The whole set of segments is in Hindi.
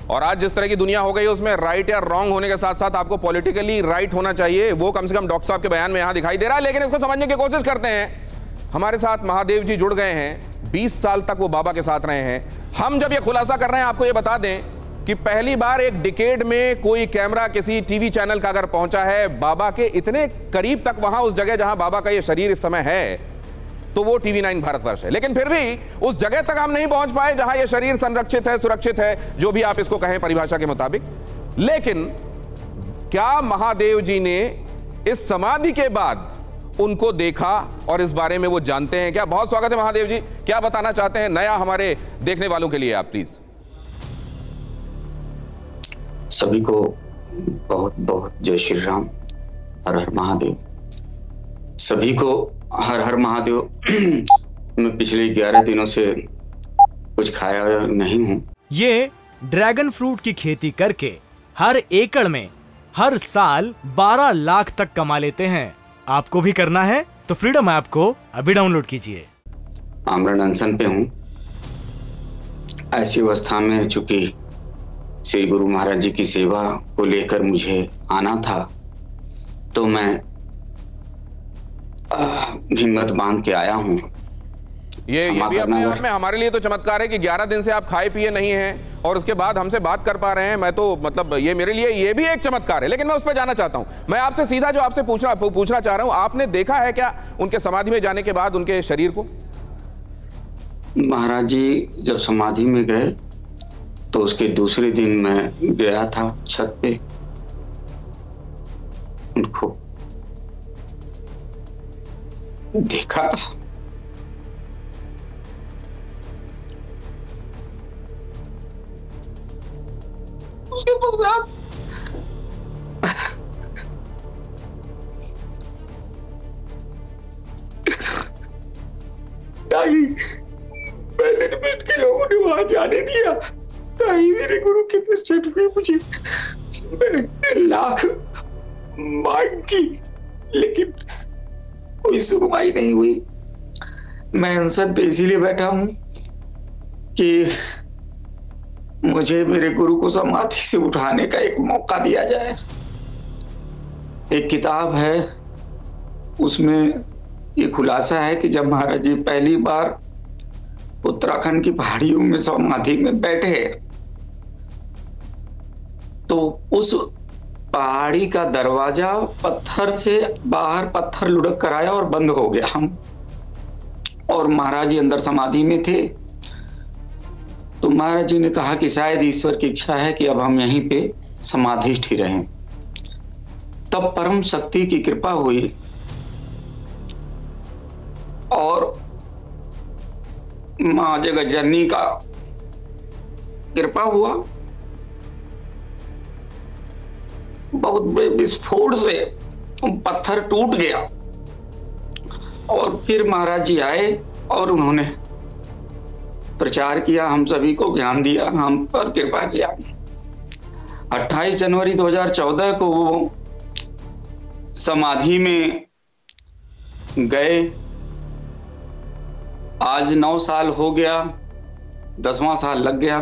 और आज जिस तरह की दुनिया हो गई है उसमें राइट या रॉन्ग होने के साथ साथ आपको पॉलिटिकली राइट होना चाहिए, वो कम से कम डॉक्टर साहब के बयान में यहां दिखाई दे रहा है। लेकिन इसको समझने की कोशिश करते हैं। हमारे साथ महादेव जी जुड़ गए हैं, 20 साल तक वो बाबा के साथ रहे हैं। हम जब ये खुलासा कर रहे हैं आपको ये बता दें कि पहली बार एक डिकेड में कोई कैमरा किसी टीवी चैनल का अगर पहुंचा है बाबा के इतने करीब तक, वहां उस जगह जहां बाबा का ये शरीर इस समय है, तो वो टीवी 9 भारतवर्ष है। लेकिन फिर भी उस जगह तक हम नहीं पहुंच पाए जहां ये शरीर संरक्षित है, सुरक्षित है, जो भी आप इसको कहें परिभाषा के मुताबिक। लेकिन क्या महादेव जी ने इस समाधि के बाद उनको देखा और इस बारे में वो जानते हैं क्या? बहुत स्वागत है महादेव जी, क्या बताना चाहते हैं नया हमारे देखने वालों के लिए आप प्लीज? सभी को बहुत बहुत जय श्री राम, हर हर महादेव। सभी को हर हर महादेव। मैं पिछले 11 दिनों से कुछ खाया नहीं हूँ। ये ड्रैगन फ्रूट की खेती करके हर एकड़ में हर साल 12 लाख तक कमा लेते हैं। आपको भी करना है तो फ्रीडम ऐप को अभी डाउनलोड कीजिए। आमरण अनशन पे हूँ। ऐसी अवस्था में चूंकि श्री गुरु महाराज जी की सेवा को लेकर मुझे आना था, तो मैं हिम्मत बांध के आया हूँ। ये भी अपने आप में हमारे लिए तो चमत्कार है कि 11 दिन से आप खाए पिए नहीं हैं और उसके बाद हमसे बात कर पा रहे हैं। मैं तो मतलब ये मेरे लिए ये भी एक चमत्कार है। लेकिन मैं उस पर जाना चाहता हूं। मैं आपसे सीधा जो आपसे पूछना चाह रहा हूं, आपने देखा है क्या उनके समाधि में जाने के बाद उनके शरीर को? महाराज जी जब समाधि में गए तो उसके दूसरे दिन मैं गया था छत पे, उनको देखा था। उसके पश्चात मैनेजमेंट के लोगों ने वहां जाने दिया, कहीं मेरे गुरु के दर्शन हुए मुझे। मैंने लाख मांग की लेकिन कोई सुनवाई नहीं हुई। मैं अनशन पे इसीलिए बैठा हूं कि मुझे मेरे गुरु को समाधि से उठाने का एक मौका दिया जाए। एक किताब है, उसमें ये खुलासा है कि जब महाराज जी पहली बार उत्तराखंड की पहाड़ियों में समाधि में बैठे तो उस पहाड़ी का दरवाजा पत्थर से बाहर पत्थर लुढ़क कर आया और बंद हो गया। हम और महाराज जी अंदर समाधि में थे। तो महाराज जी ने कहा कि शायद ईश्वर की इच्छा है कि अब हम यहीं पे समाधिष्ठ ही रहें। तब परम शक्ति की कृपा हुई और मां जगत जननी का कृपा हुआ। बहुत बड़े विस्फोट से पत्थर टूट गया और फिर महाराज जी आए और उन्होंने प्रचार किया, हम सभी को ज्ञान दिया, हम पर कृपा किया। 28 जनवरी 2014 को वो समाधि में गए। आज 9 साल हो गया, 10वां साल लग गया।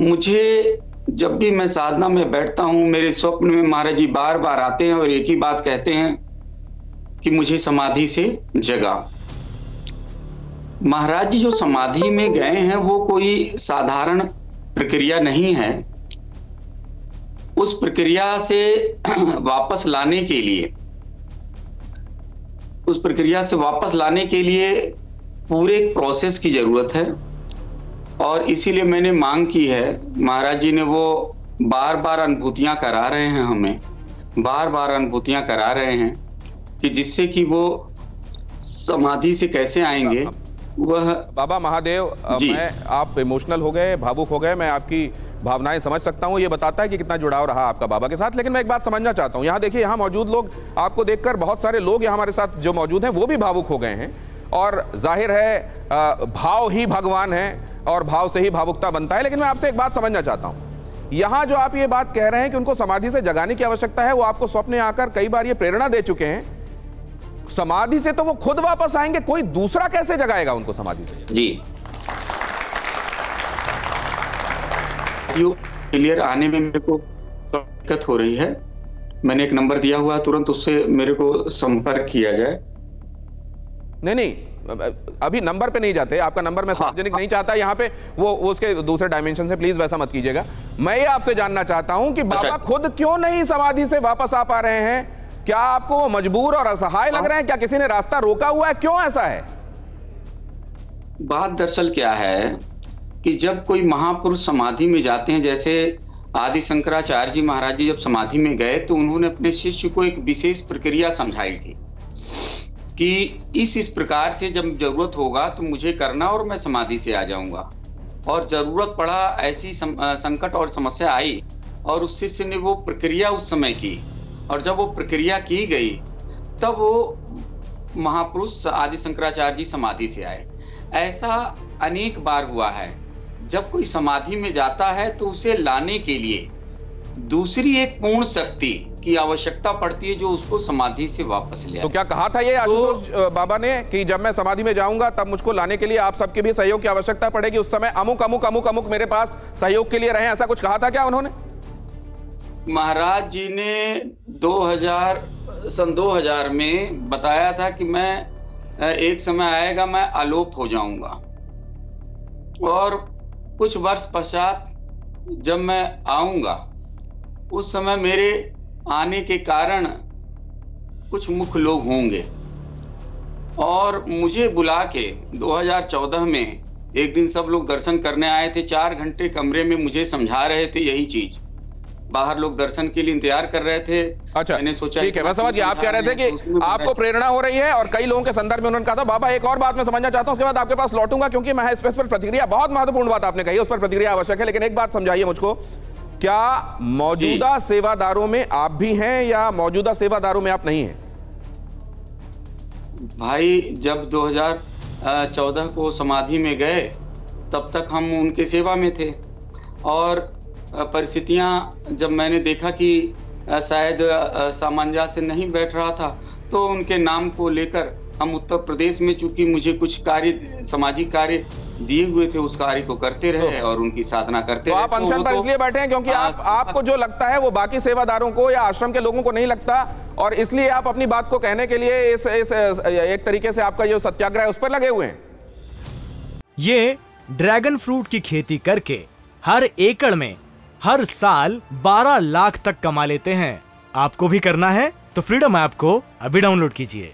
मुझे जब भी मैं साधना में बैठता हूं, मेरे स्वप्न में महाराज जी बार बार आते हैं और एक ही बात कहते हैं कि मुझे समाधि से जगा। महाराज जी जो समाधि में गए हैं वो कोई साधारण प्रक्रिया नहीं है। उस प्रक्रिया से वापस लाने के लिए पूरे प्रोसेस की जरूरत है और इसीलिए मैंने मांग की है। महाराज जी ने वो बार बार अनुभूतियां करा रहे हैं, हमें बार बार अनुभूतियां करा रहे हैं कि जिससे कि वो समाधि से कैसे आएंगे। वह बाबा महादेव, आप इमोशनल हो गए, भावुक हो गए, मैं आपकी भावनाएं समझ सकता हूं। ये बताता है कि कितना जुड़ाव रहा आपका बाबा के साथ। लेकिन मैं एक बात समझना चाहता हूं, यहाँ देखिए, यहाँ मौजूद लोग आपको देखकर, बहुत सारे लोग यहाँ हमारे साथ जो मौजूद हैं वो भी भावुक हो गए हैं। और जाहिर है भाव ही भगवान है और भाव से ही भावुकता बनता है। लेकिन मैं आपसे एक बात समझना चाहता हूं, यहाँ जो आप ये बात कह रहे हैं कि उनको समाधि से जगाने की आवश्यकता है, वो आपको स्वप्न आकर कई बार ये प्रेरणा दे चुके हैं। समाधि से तो वो खुद वापस आएंगे, कोई दूसरा कैसे जगाएगा उनको समाधि से? जी, ऑडियो क्लियर आने में मेरे को दिक्कत हो रही है। मैंने एक नंबर दिया हुआ है, तुरंत उससे मेरे को संपर्क किया जाए। नहीं, अभी नंबर पे नहीं जाते, आपका नंबर मैं सार्वजनिक नहीं चाहता यहाँ पे, वो उसके दूसरे डायमेंशन से, प्लीज वैसा मत कीजिएगा। मैं ये आपसे जानना चाहता हूं कि बाबा खुद क्यों नहीं समाधि से वापस आ पा रहे हैं? क्या आपको वो मजबूर और असहाय लग रहे हैं? क्या किसी ने रास्ता रोका हुआ है? क्यों ऐसा है? बात दरअसल क्या है कि जब कोई महापुरुष समाधि में जाते हैं, जैसे आदि शंकराचार्य जी महाराज जी जब समाधि में गए तो उन्होंने अपने शिष्य को एक विशेष प्रक्रिया समझाई थी कि इस प्रकार से जब जरूरत होगा तो मुझे करना और मैं समाधि से आ जाऊंगा। और जरूरत पड़ा, ऐसी संकट और समस्या आई और उस शिष्य ने वो प्रक्रिया उस समय की, और जब वो प्रक्रिया की गई तब वो महापुरुष आदि शंकराचार्य जी समाधि से आए। ऐसा अनेक बार हुआ है, जब कोई समाधि में जाता है तो उसे लाने के लिए दूसरी एक पूर्ण शक्ति की आवश्यकता पड़ती है जो उसको समाधि से वापस ले आए। तो क्या कहा था ये आशुतोष बाबा ने कि जब मैं समाधि में जाऊंगा तब मुझको लाने के लिए आप सबके भी सहयोग की आवश्यकता पड़ेगी, उस समय अमुक अमुक अमुक अमुक मेरे पास सहयोग के लिए रहे, ऐसा कुछ कहा था क्या उन्होंने? महाराज जी ने सन 2000 में बताया था कि मैं एक समय आएगा मैं आलोप हो जाऊंगा, और कुछ वर्ष पश्चात जब मैं आऊंगा उस समय मेरे आने के कारण कुछ मुख्य लोग होंगे, और मुझे बुला के 2014 में एक दिन सब लोग दर्शन करने आए थे। 4 घंटे कमरे में मुझे समझा रहे थे यही चीज, बाहर लोग दर्शन के लिए इंतजार कर रहे थे। अच्छा, मैंने सोचा ठीक है, मैं समझ गया। आप कह रहे थे कि आपको प्रेरणा हो रही है, और कई लोगों के संदर्भ में उन्होंने कहा था। बाबा एक और बात मैं समझना चाहता हूं, उसके बाद आपके पास लौटूंगा, क्योंकि मैं इस पर प्रतिक्रिया, बहुत महत्वपूर्ण बात आपने कही, उस पर प्रतिक्रिया आवश्यक है। लेकिन एक बात समझाइए मुझको, क्या मौजूदा सेवादारों में आप भी हैं या मौजूदा सेवादारों में आप नहीं हैं? भाई जब 2014 को समाधि में गए तब तक हम उनके सेवा में थे, और परिस्थितियां जब मैंने देखा कि शायद सामंजस्य नहीं बैठ रहा था तो उनके नाम को लेकर हम उत्तर प्रदेश में, चूंकि मुझे कुछ कार्य, सामाजिक कार्य दिए हुए थे, उस कार्य को करते रहे और उनकी साधना करते रहे। आप अनशन पर इसलिए बैठे हैं क्योंकि आपको जो लगता है वो बाकी सेवादारों को या आश्रम के लोगों को नहीं लगता, और इसलिए आप अपनी बात को कहने के लिए इस एक तरीके से आपका जो सत्याग्रह है उस पर लगे हुए हैं। ये ड्रैगन फ्रूट की खेती करके हर एकड़ में हर साल 12 लाख तक कमा लेते हैं। आपको भी करना है तो फ्रीडम ऐप को अभी डाउनलोड कीजिए।